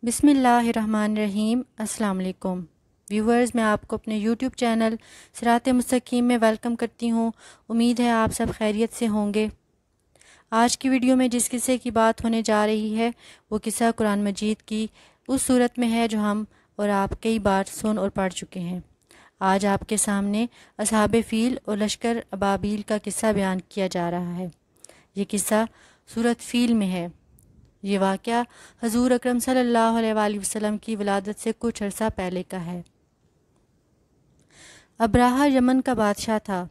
بسم اللہ الرحمن الرحیم۔ السلام علیکم ویورز، میں آپ کو اپنے یوٹیوب چینل صراط مستقیم میں ویلکم کرتی ہوں۔ امید ہے آپ سب خیریت سے ہوں گے۔ آج کی ویڈیو میں جس قصے کی بات ہونے جا رہی ہے وہ قصہ قرآن مجید کی اس صورت میں ہے جو ہم اور آپ کئی بار سن اور پڑھ چکے ہیں۔ آج آپ کے سامنے اصحاب فیل اور لشکر ابابیل کا قصہ بیان کیا جا رہا ہے۔ یہ قصہ سورۃ فیل میں ہے۔ یہ واقعہ حضور اکرم صلی اللہ علیہ وآلہ وسلم کی ولادت سے کچھ عرصہ پہلے کا ہے۔ ابرہہ یمن کا بادشاہ تھا۔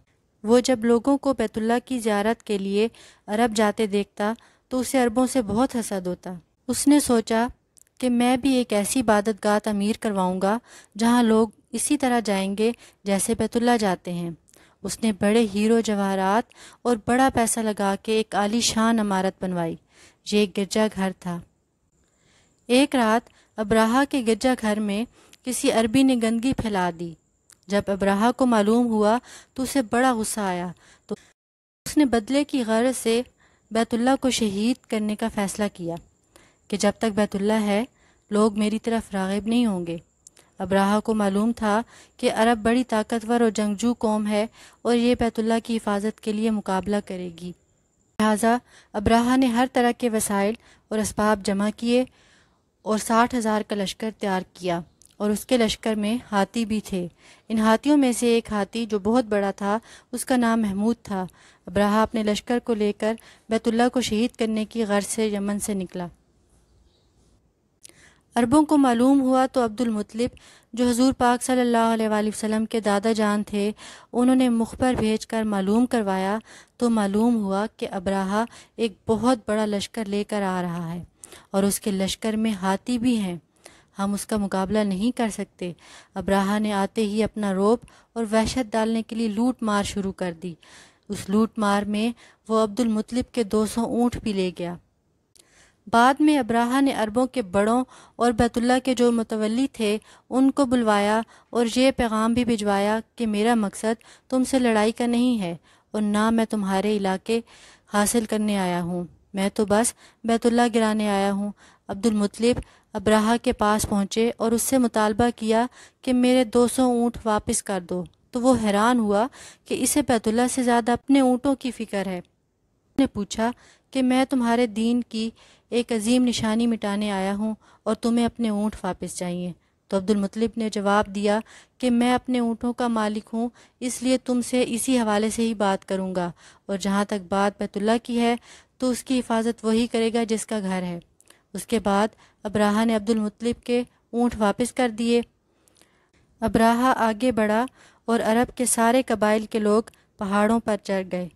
وہ جب لوگوں کو بیت اللہ کی زیارت کے لیے عرب جاتے دیکھتا تو اسے عربوں سے بہت حسد ہوتا۔ اس نے سوچا کہ میں بھی ایک ایسی عبادت گاہ تعمیر کرواؤں گا جہاں لوگ اسی طرح جائیں گے جیسے بیت اللہ جاتے ہیں۔ اس نے بڑے ہیرو جواہرات اور بڑا پیسہ لگا کے ایک عالی شان عمارت بنوائی۔ یہ ایک گرجا گھر تھا۔ ایک رات ابرہہ کے گرجا گھر میں کسی عربی نے گندگی پھیلا دی۔ جب ابرہہ کو معلوم ہوا تو اسے بڑا غصہ آیا، تو اس نے بدلے کی غرض سے بیت اللہ کو شہید کرنے کا فیصلہ کیا کہ جب تک بیت اللہ ہے لوگ میری طرف راغب نہیں ہوں گے۔ ابرہہ کو معلوم تھا کہ عرب بڑی طاقتور اور جنگجو قوم ہے اور یہ بیت اللہ کی حفاظت کے لیے مقابلہ کرے گی۔ لہٰذا ابرہہ نے ہر طرح کے وسائل اور اسباب جمع کیے اور 60,000 کا لشکر تیار کیا، اور اس کے لشکر میں ہاتھی بھی تھے۔ ان ہاتھیوں میں سے ایک ہاتھی جو بہت بڑا تھا اس کا نام محمود تھا۔ ابرہہ اپنے لشکر کو لے کر بیت اللہ کو شہید کرنے کی غرض سے یمن سے نکلا۔ عربوں کو معلوم ہوا تو عبد المطلب جو حضور پاک صلی اللہ علیہ وآلہ وسلم کے دادا جان تھے، انہوں نے مخبر بھیج کر معلوم کروایا تو معلوم ہوا کہ ابرہہ ایک بہت بڑا لشکر لے کر آ رہا ہے اور اس کے لشکر میں ہاتھی بھی ہیں، ہم اس کا مقابلہ نہیں کر سکتے۔ ابرہہ نے آتے ہی اپنا رعب اور وحشت ڈالنے کے لیے لوٹ مار شروع کر دی۔ اس لوٹ مار میں وہ عبد المطلب کے 200 اونٹ بھی لے گیا۔ بعد میں ابرہہ نے عربوں کے بڑوں اور بیت اللہ کے جو متولی تھے ان کو بلوایا اور یہ پیغام بھی بھجوایا کہ میرا مقصد تم سے لڑائی کا نہیں ہے اور نہ میں تمہارے علاقے حاصل کرنے آیا ہوں، میں تو بس بیت اللہ گرانے آیا ہوں۔ عبد المطلب ابرہہ کے پاس پہنچے اور اس سے مطالبہ کیا کہ میرے 200 اونٹ واپس کر دو، تو وہ حیران ہوا کہ اسے بیت اللہ سے زیادہ اپنے اونٹوں کی فکر ہے۔ اس نے پوچھا کہ میں تمہارے دین کی ایک عظیم نشانی مٹانے آیا ہوں اور تمہیں اپنے اونٹ واپس چاہیے۔ تو عبد المطلب نے جواب دیا کہ میں اپنے اونٹوں کا مالک ہوں، اس لیے تم سے اسی حوالے سے ہی بات کروں گا، اور جہاں تک بات بیت اللہ کی ہے تو اس کی حفاظت وہی کرے گا جس کا گھر ہے۔ اس کے بعد ابرہہ نے عبد المطلب کے اونٹ واپس کر دیے۔ ابرہہ آگے بڑھا اور عرب کے سارے قبائل کے لوگ پہاڑوں پر چڑھ گئے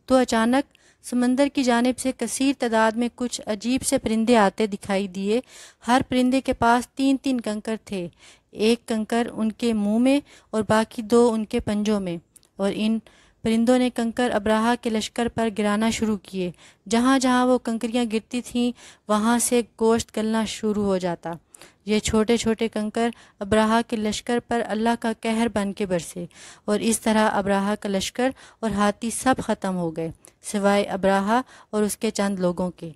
تو اچانک سمندر کی جانب سے کثیر تعداد میں کچھ عجیب سے پرندے آتے دکھائی دیے۔ ہر پرندے کے پاس 3 کنکر تھے، ایک کنکر ان کے منہ میں اور باقی 2 ان کے پنجوں میں، اور ان پرندوں نے کنکر ابرہہ کے لشکر پر گرانا شروع کیے۔ جہاں جہاں وہ کنکریاں گرتی تھیں وہاں سے گوشت گلنا شروع ہو جاتا۔ یہ چھوٹے چھوٹے کنکر ابرہہ کے لشکر پر اللہ کا قہر بن کے برسے، اور اس طرح ابرہہ کا لشکر اور ہاتھی سب ختم ہو گئے سوائے ابرہہ اور اس کے چند لوگوں کے۔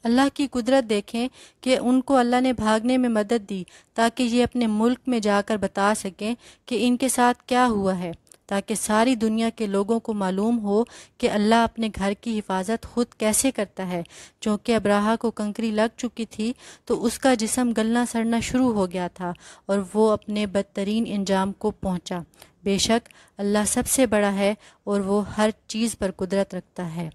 اللہ کی قدرت دیکھیں کہ ان کو اللہ نے بھاگنے میں مدد دی تاکہ یہ اپنے ملک میں جا کر بتا سکیں کہ ان کے ساتھ کیا ہوا ہے، تاکہ ساری دنیا کے لوگوں کو معلوم ہو کہ اللہ اپنے گھر کی حفاظت خود کیسے کرتا ہے۔ چونکہ ابرہہ کو کنکری لگ چکی تھی تو اس کا جسم گلنا سڑنا شروع ہو گیا تھا اور وہ اپنے بدترین انجام کو پہنچا۔ بے شک اللہ سب سے بڑا ہے اور وہ ہر چیز پر قدرت رکھتا ہے۔